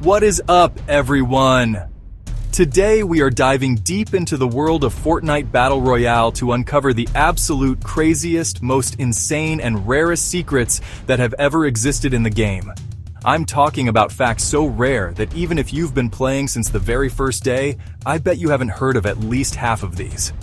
What is up, everyone? Today we are diving deep into the world of Fortnite Battle Royale to uncover the absolute craziest, most insane, and rarest secrets that have ever existed in the game. I'm talking about facts so rare that even if you've been playing since the very first day, I bet you haven't heard of at least half of these.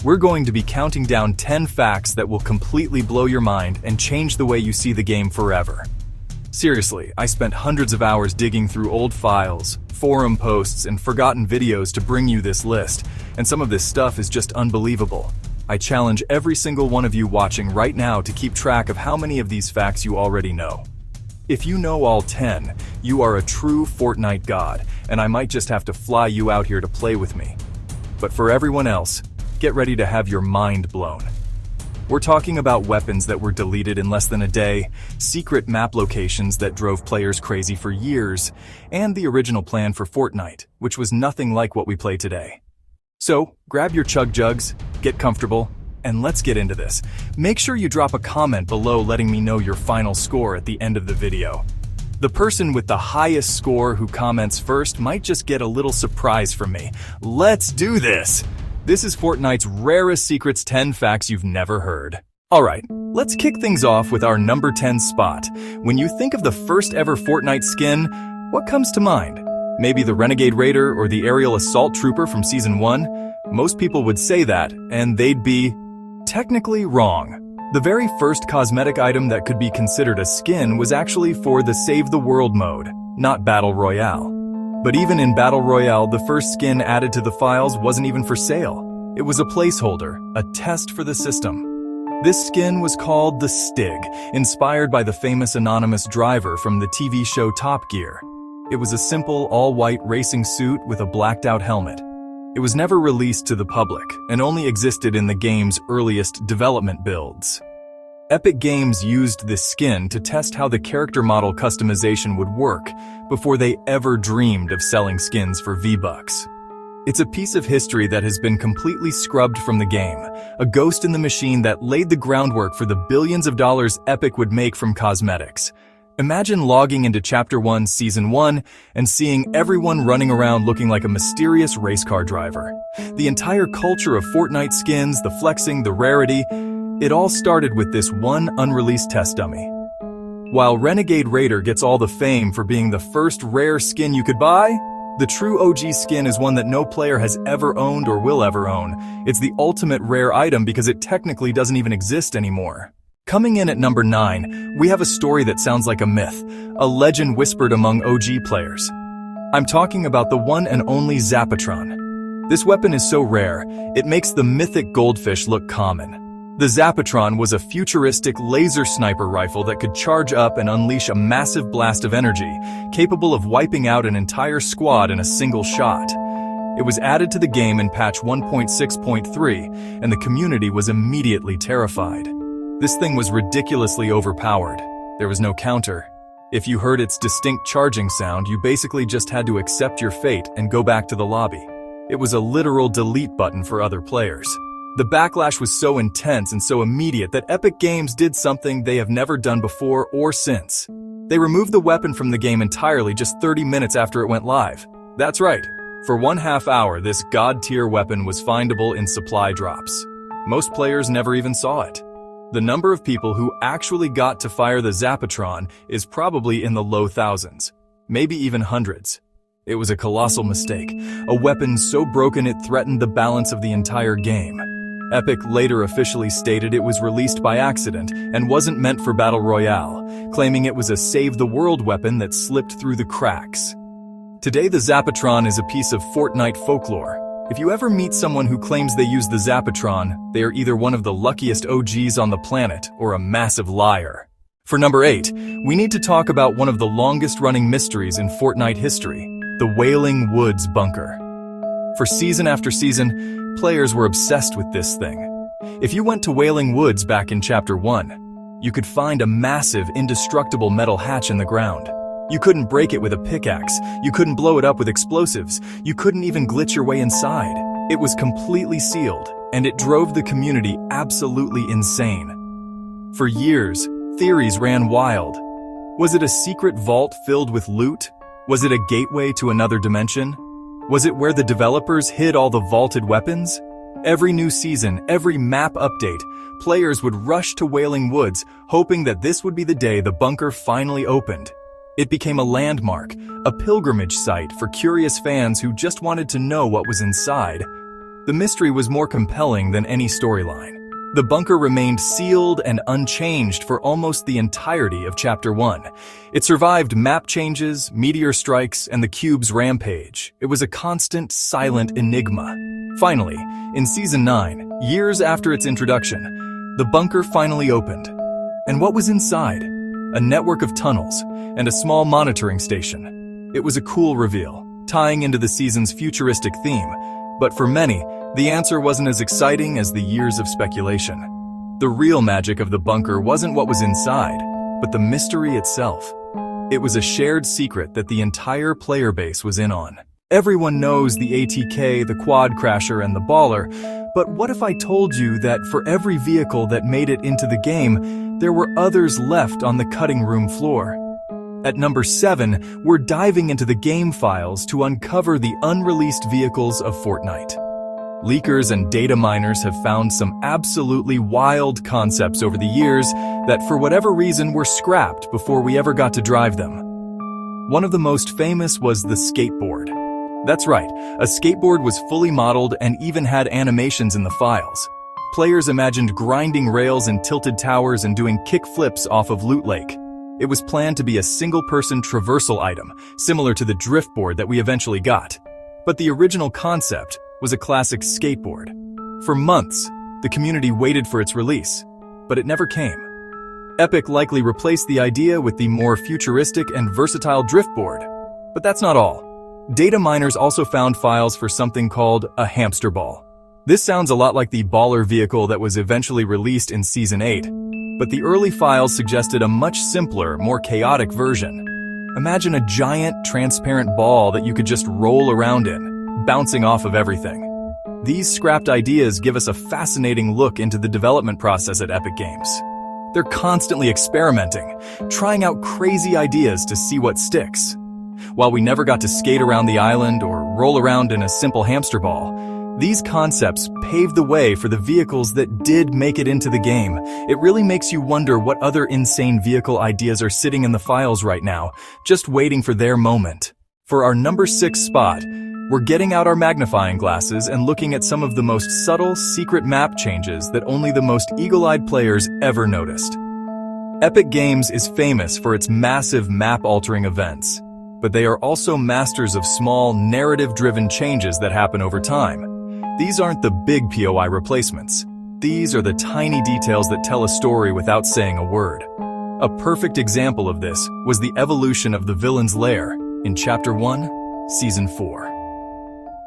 We're going to be counting down 10 facts that will completely blow your mind and change the way you see the game forever. Seriously, I spent hundreds of hours digging through old files, forum posts, and forgotten videos to bring you this list, and some of this stuff is just unbelievable. I challenge every single one of you watching right now to keep track of how many of these facts you already know. If you know all 10, you are a true Fortnite god, and I might just have to fly you out here to play with me. But for everyone else, get ready to have your mind blown. We're talking about weapons that were deleted in less than a day, secret map locations that drove players crazy for years, and the original plan for Fortnite, which was nothing like what we play today. So, grab your chug jugs, get comfortable, and let's get into this. Make sure you drop a comment below letting me know your final score at the end of the video. The person with the highest score who comments first might just get a little surprise from me. Let's do this! This is Fortnite's Rarest Secrets 10 Facts You've Never Heard. Alright, let's kick things off with our number 10 spot. When you think of the first ever Fortnite skin, what comes to mind? Maybe the Renegade Raider or the Aerial Assault Trooper from Season 1? Most people would say that, and they'd be technically wrong. The very first cosmetic item that could be considered a skin was actually for the Save the World mode, not Battle Royale. But even in Battle Royale, the first skin added to the files wasn't even for sale. It was a placeholder, a test for the system. This skin was called the Stig, inspired by the famous anonymous driver from the TV show Top Gear. It was a simple, all-white racing suit with a blacked-out helmet. It was never released to the public, and only existed in the game's earliest development builds. Epic Games used this skin to test how the character model customization would work before they ever dreamed of selling skins for V-Bucks. It's a piece of history that has been completely scrubbed from the game, a ghost in the machine that laid the groundwork for the billions of dollars Epic would make from cosmetics. Imagine logging into Chapter 1, Season 1, and seeing everyone running around looking like a mysterious race car driver. The entire culture of Fortnite skins, the flexing, the rarity, it all started with this one unreleased test dummy. While Renegade Raider gets all the fame for being the first rare skin you could buy, the true OG skin is one that no player has ever owned or will ever own. It's the ultimate rare item because it technically doesn't even exist anymore. Coming in at number 9, we have a story that sounds like a myth, a legend whispered among OG players. I'm talking about the one and only Zapatron. This weapon is so rare, it makes the mythic goldfish look common. The Zapatron was a futuristic laser sniper rifle that could charge up and unleash a massive blast of energy, capable of wiping out an entire squad in a single shot. It was added to the game in patch 1.6.3, and the community was immediately terrified. This thing was ridiculously overpowered. There was no counter. If you heard its distinct charging sound, you basically just had to accept your fate and go back to the lobby. It was a literal delete button for other players. The backlash was so intense and so immediate that Epic Games did something they have never done before or since. They removed the weapon from the game entirely just 30 minutes after it went live. That's right. For 1/2 hour, this god-tier weapon was findable in supply drops. Most players never even saw it. The number of people who actually got to fire the Zapatron is probably in the low thousands, maybe even hundreds. It was a colossal mistake, a weapon so broken it threatened the balance of the entire game. Epic later officially stated it was released by accident and wasn't meant for Battle Royale, claiming it was a save-the-world weapon that slipped through the cracks. Today, the Zapatron is a piece of Fortnite folklore. If you ever meet someone who claims they use the Zapatron, they are either one of the luckiest OGs on the planet or a massive liar. For number 8, we need to talk about one of the longest-running mysteries in Fortnite history, the Wailing Woods bunker. For season after season, players were obsessed with this thing. If you went to Wailing Woods back in Chapter 1, you could find a massive, indestructible metal hatch in the ground. You couldn't break it with a pickaxe, you couldn't blow it up with explosives, you couldn't even glitch your way inside. It was completely sealed, and it drove the community absolutely insane. For years, theories ran wild. Was it a secret vault filled with loot? Was it a gateway to another dimension? Was it where the developers hid all the vaulted weapons? Every new season, every map update, players would rush to Wailing Woods, hoping that this would be the day the bunker finally opened. It became a landmark, a pilgrimage site for curious fans who just wanted to know what was inside. The mystery was more compelling than any storyline. The bunker remained sealed and unchanged for almost the entirety of Chapter 1. It survived map changes, meteor strikes, and the cube's rampage. It was a constant, silent enigma. Finally, in Season 9, years after its introduction, the bunker finally opened. And what was inside? A network of tunnels and a small monitoring station. It was a cool reveal, tying into the season's futuristic theme, but for many, the answer wasn't as exciting as the years of speculation. The real magic of the bunker wasn't what was inside, but the mystery itself. It was a shared secret that the entire player base was in on. Everyone knows the ATK, the quad crasher, and the baller, but what if I told you that for every vehicle that made it into the game, there were others left on the cutting room floor? At number 7, we're diving into the game files to uncover the unreleased vehicles of Fortnite. Leakers and data miners have found some absolutely wild concepts over the years that for whatever reason were scrapped before we ever got to drive them. One of the most famous was the skateboard. That's right, a skateboard was fully modeled and even had animations in the files. Players imagined grinding rails in tilted towers and doing kick flips off of Loot Lake. It was planned to be a single-person traversal item, similar to the driftboard that we eventually got. But the original concept was a classic skateboard. For months, the community waited for its release, but it never came. Epic likely replaced the idea with the more futuristic and versatile driftboard. But that's not all. Data miners also found files for something called a hamster ball. This sounds a lot like the baller vehicle that was eventually released in Season 8, but the early files suggested a much simpler, more chaotic version. Imagine a giant, transparent ball that you could just roll around in, bouncing off of everything. These scrapped ideas give us a fascinating look into the development process at Epic Games. They're constantly experimenting, trying out crazy ideas to see what sticks. While we never got to skate around the island or roll around in a simple hamster ball, these concepts paved the way for the vehicles that did make it into the game. It really makes you wonder what other insane vehicle ideas are sitting in the files right now, just waiting for their moment. For our number 6 spot, we're getting out our magnifying glasses and looking at some of the most subtle, secret map changes that only the most eagle-eyed players ever noticed. Epic Games is famous for its massive map-altering events, but they are also masters of small, narrative-driven changes that happen over time. These aren't the big POI replacements. These are the tiny details that tell a story without saying a word. A perfect example of this was the evolution of the villain's lair in Chapter 1, Season 4.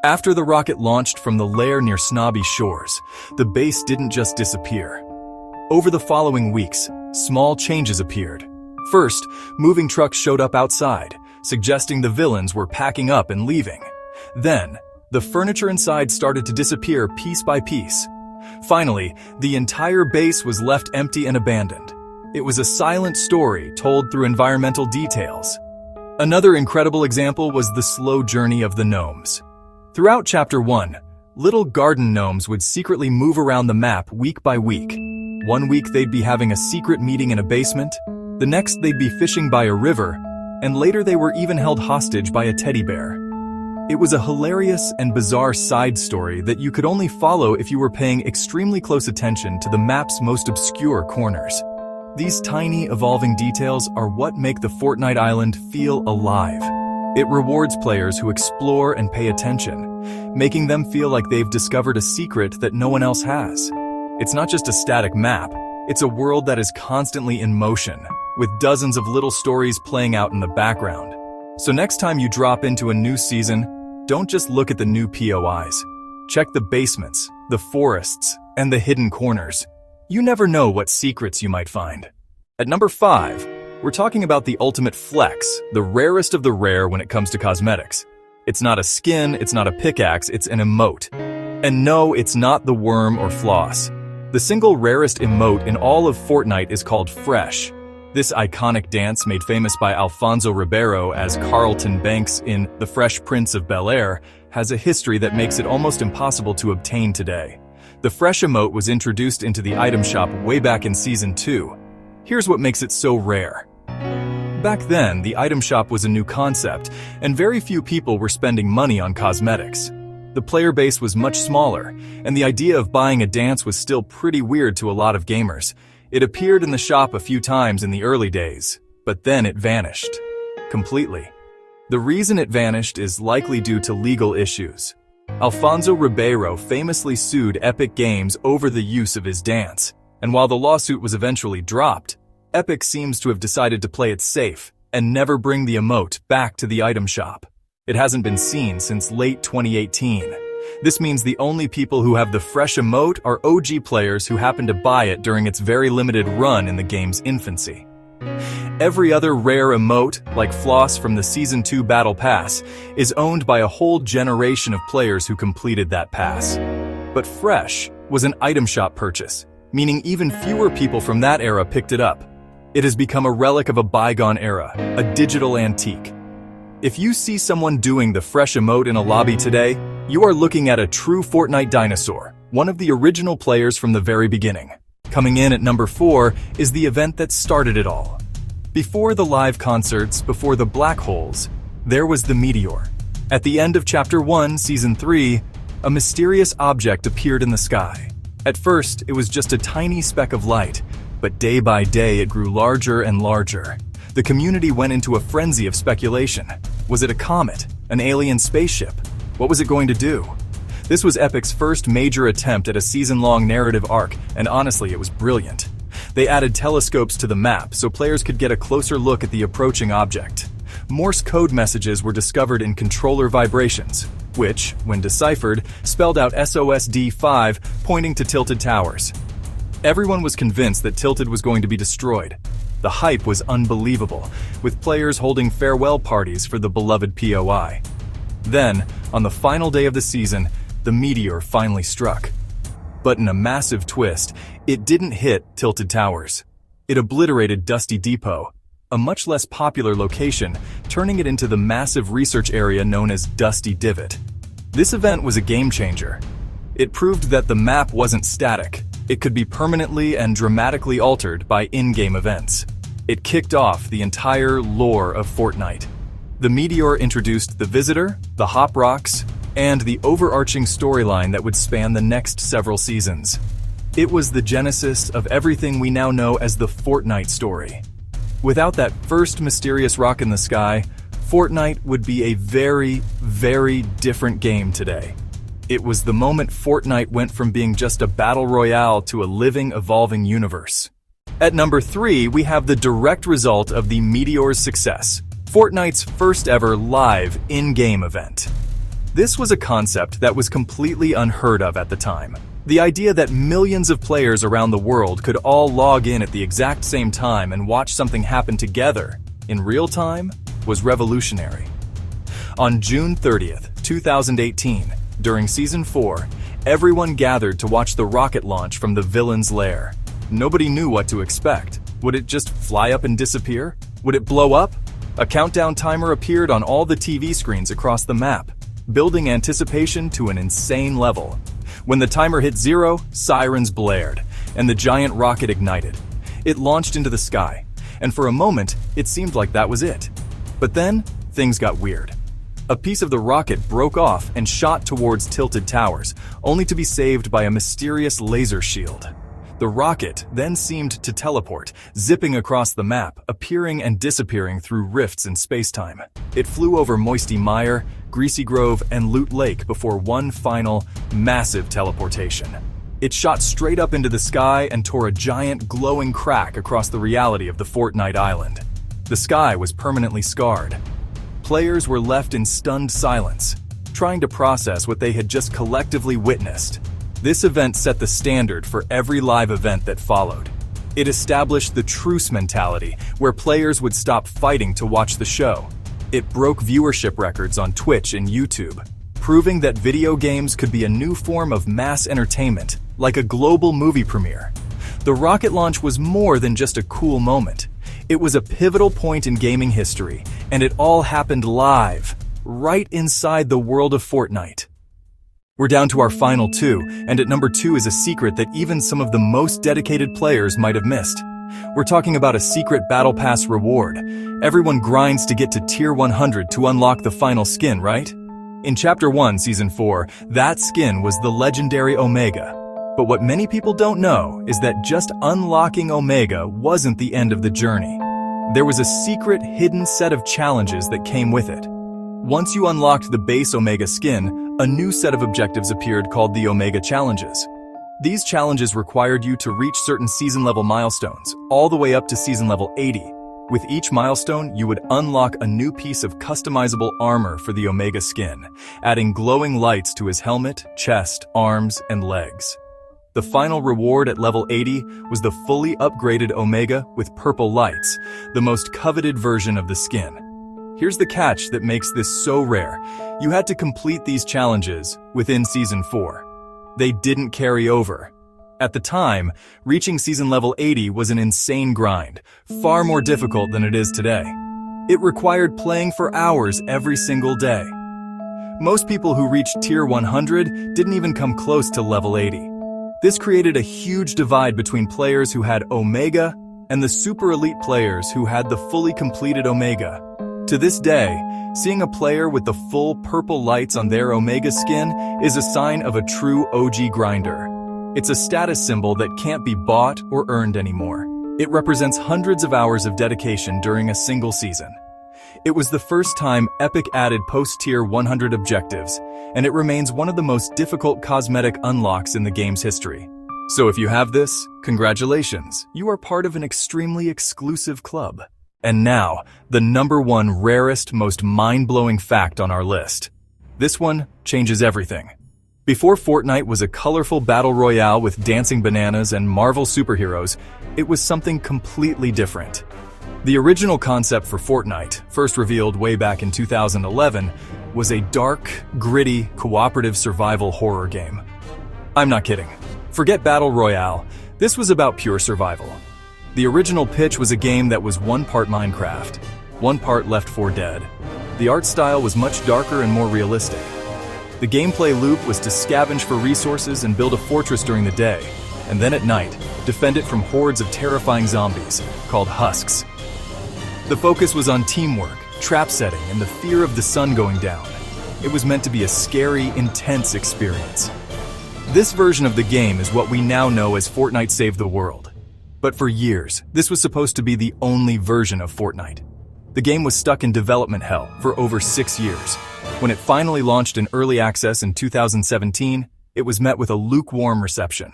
After the rocket launched from the lair near Snobby Shores, the base didn't just disappear. Over the following weeks, small changes appeared. First, moving trucks showed up outside, suggesting the villains were packing up and leaving. Then, the furniture inside started to disappear piece by piece. Finally, the entire base was left empty and abandoned. It was a silent story told through environmental details. Another incredible example was the slow journey of the gnomes. Throughout Chapter 1, little garden gnomes would secretly move around the map week by week. One week they'd be having a secret meeting in a basement, the next they'd be fishing by a river, and later they were even held hostage by a teddy bear. It was a hilarious and bizarre side story that you could only follow if you were paying extremely close attention to the map's most obscure corners. These tiny, evolving details are what make the Fortnite island feel alive. It rewards players who explore and pay attention, making them feel like they've discovered a secret that no one else has. It's not just a static map, it's a world that is constantly in motion, with dozens of little stories playing out in the background. So next time you drop into a new season, don't just look at the new POIs. Check the basements, the forests, and the hidden corners. You never know what secrets you might find. At number 5, we're talking about the ultimate flex, the rarest of the rare when it comes to cosmetics. It's not a skin, it's not a pickaxe, it's an emote. And no, it's not the worm or floss. The single rarest emote in all of Fortnite is called Fresh. This iconic dance, made famous by Alfonso Ribeiro as Carlton Banks in The Fresh Prince of Bel-Air, has a history that makes it almost impossible to obtain today. The Fresh emote was introduced into the item shop way back in Season 2. Here's what makes it so rare. Back then, the item shop was a new concept, and very few people were spending money on cosmetics. The player base was much smaller, and the idea of buying a dance was still pretty weird to a lot of gamers. It appeared in the shop a few times in the early days, but then it vanished. Completely. The reason it vanished is likely due to legal issues. Alfonso Ribeiro famously sued Epic Games over the use of his dance, and while the lawsuit was eventually dropped, Epic seems to have decided to play it safe and never bring the emote back to the item shop. It hasn't been seen since late 2018. This means the only people who have the Fresh emote are OG players who happen to buy it during its very limited run in the game's infancy. Every other rare emote, like Floss from the Season 2 Battle Pass, is owned by a whole generation of players who completed that pass. But Fresh was an item shop purchase, meaning even fewer people from that era picked it up. It has become a relic of a bygone era, a digital antique. If you see someone doing the Fresh emote in a lobby today, you are looking at a true Fortnite dinosaur, one of the original players from the very beginning. Coming in at number 4 is the event that started it all. Before the live concerts, before the black holes, there was the meteor. At the end of Chapter 1, Season 3, a mysterious object appeared in the sky. At first, it was just a tiny speck of light, but day by day it grew larger and larger. The community went into a frenzy of speculation. Was it a comet? An alien spaceship? What was it going to do? This was Epic's first major attempt at a season-long narrative arc, and honestly, it was brilliant. They added telescopes to the map so players could get a closer look at the approaching object. Morse code messages were discovered in controller vibrations, which, when deciphered, spelled out SOSD5, pointing to Tilted Towers. Everyone was convinced that Tilted was going to be destroyed. The hype was unbelievable, with players holding farewell parties for the beloved POI. Then, on the final day of the season, the meteor finally struck. But in a massive twist, it didn't hit Tilted Towers. It obliterated Dusty Depot, a much less popular location, turning it into the massive research area known as Dusty Divot. This event was a game changer. It proved that the map wasn't static. It could be permanently and dramatically altered by in-game events. It kicked off the entire lore of Fortnite. The meteor introduced the Visitor, the Hop Rocks, and the overarching storyline that would span the next several seasons. It was the genesis of everything we now know as the Fortnite story. Without that first mysterious rock in the sky, Fortnite would be a very, very different game today. It was the moment Fortnite went from being just a battle royale to a living, evolving universe. At number 3, we have the direct result of the meteor's success, Fortnite's first ever live in-game event. This was a concept that was completely unheard of at the time. The idea that millions of players around the world could all log in at the exact same time and watch something happen together, in real time, was revolutionary. On June 30th, 2018, during Season 4, everyone gathered to watch the rocket launch from the villain's lair. Nobody knew what to expect. Would it just fly up and disappear? Would it blow up? A countdown timer appeared on all the TV screens across the map, building anticipation to an insane level. When the timer hit 0, sirens blared, and the giant rocket ignited. It launched into the sky, and for a moment, it seemed like that was it. But then, things got weird. A piece of the rocket broke off and shot towards Tilted Towers, only to be saved by a mysterious laser shield. The rocket then seemed to teleport, zipping across the map, appearing and disappearing through rifts in spacetime. It flew over Moisty Mire, Greasy Grove, and Loot Lake before one final, massive teleportation. It shot straight up into the sky and tore a giant, glowing crack across the reality of the Fortnite island. The sky was permanently scarred. Players were left in stunned silence, trying to process what they had just collectively witnessed. This event set the standard for every live event that followed. It established the truce mentality, where players would stop fighting to watch the show. It broke viewership records on Twitch and YouTube, proving that video games could be a new form of mass entertainment, like a global movie premiere. The rocket launch was more than just a cool moment. It was a pivotal point in gaming history, and it all happened live, right inside the world of Fortnite. We're down to our final two, and at number 2 is a secret that even some of the most dedicated players might have missed. We're talking about a secret Battle Pass reward. Everyone grinds to get to Tier 100 to unlock the final skin, right? In Chapter 1, Season 4, that skin was the legendary Omega. But what many people don't know is that just unlocking Omega wasn't the end of the journey. There was a secret hidden set of challenges that came with it. Once you unlocked the base Omega skin, a new set of objectives appeared called the Omega Challenges. These challenges required you to reach certain season-level milestones, all the way up to season level 80. With each milestone, you would unlock a new piece of customizable armor for the Omega skin, adding glowing lights to his helmet, chest, arms, and legs. The final reward at level 80 was the fully upgraded Omega with purple lights, the most coveted version of the skin. Here's the catch that makes this so rare. You had to complete these challenges within Season 4. They didn't carry over. At the time, reaching season level 80 was an insane grind, far more difficult than it is today. It required playing for hours every single day. Most people who reached Tier 100 didn't even come close to level 80. This created a huge divide between players who had Omega and the super elite players who had the fully completed Omega. To this day, seeing a player with the full purple lights on their Omega skin is a sign of a true OG grinder. It's a status symbol that can't be bought or earned anymore. It represents hundreds of hours of dedication during a single season. It was the first time Epic added post-tier 100 objectives, and it remains one of the most difficult cosmetic unlocks in the game's history. So if you have this, congratulations, you are part of an extremely exclusive club. And now, the number 1 rarest, most mind-blowing fact on our list. This one changes everything. Before Fortnite was a colorful battle royale with dancing bananas and Marvel superheroes, it was something completely different. The original concept for Fortnite, first revealed way back in 2011, was a dark, gritty, cooperative survival horror game. I'm not kidding. Forget battle royale. This was about pure survival. The original pitch was a game that was 1 part Minecraft, 1 part Left 4 Dead. The art style was much darker and more realistic. The gameplay loop was to scavenge for resources and build a fortress during the day, and then at night, defend it from hordes of terrifying zombies, called husks. The focus was on teamwork, trap setting, and the fear of the sun going down. It was meant to be a scary, intense experience. This version of the game is what we now know as Fortnite Save the World. But for years, this was supposed to be the only version of Fortnite. The game was stuck in development hell for over 6 years. When it finally launched in early access in 2017, it was met with a lukewarm reception.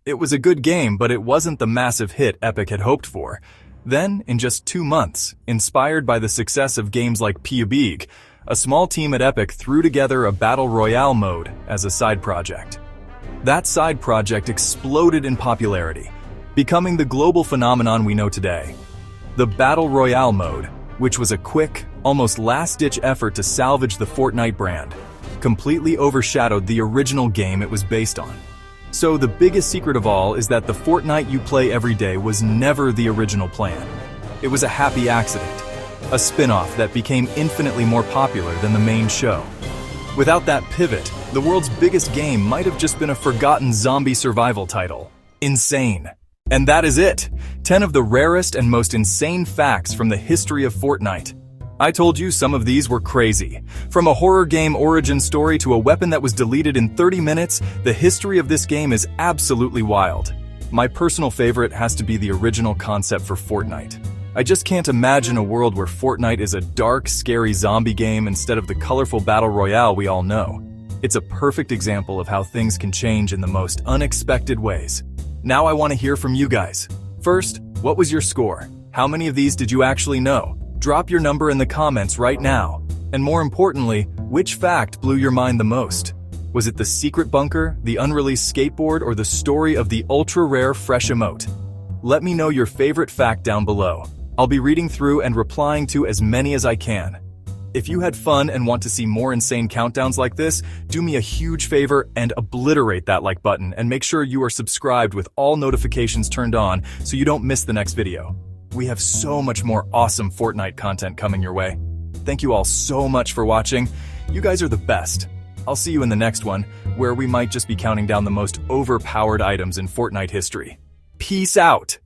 It was a good game, but it wasn't the massive hit Epic had hoped for. Then, in just 2 months, inspired by the success of games like PUBG, a small team at Epic threw together a Battle Royale mode as a side project. That side project exploded in popularity, becoming the global phenomenon we know today. The Battle Royale mode, which was a quick, almost last-ditch effort to salvage the Fortnite brand, completely overshadowed the original game it was based on. So the biggest secret of all is that the Fortnite you play every day was never the original plan. It was a happy accident, a spin-off that became infinitely more popular than the main show. Without that pivot, the world's biggest game might have just been a forgotten zombie survival title. Insane. And that is it! 10 of the rarest and most insane facts from the history of Fortnite. I told you some of these were crazy. From a horror game origin story to a weapon that was deleted in 30 minutes, the history of this game is absolutely wild. My personal favorite has to be the original concept for Fortnite. I just can't imagine a world where Fortnite is a dark, scary zombie game instead of the colorful battle royale we all know. It's a perfect example of how things can change in the most unexpected ways. Now I want to hear from you guys. First, what was your score? How many of these did you actually know? Drop your number in the comments right now. And more importantly, which fact blew your mind the most? Was it the secret bunker, the unreleased skateboard, or the story of the ultra-rare fresh emote? Let me know your favorite fact down below. I'll be reading through and replying to as many as I can. If you had fun and want to see more insane countdowns like this, do me a huge favor and obliterate that like button and make sure you are subscribed with all notifications turned on so you don't miss the next video. We have so much more awesome Fortnite content coming your way. Thank you all so much for watching. You guys are the best. I'll see you in the next one, where we might just be counting down the most overpowered items in Fortnite history. Peace out!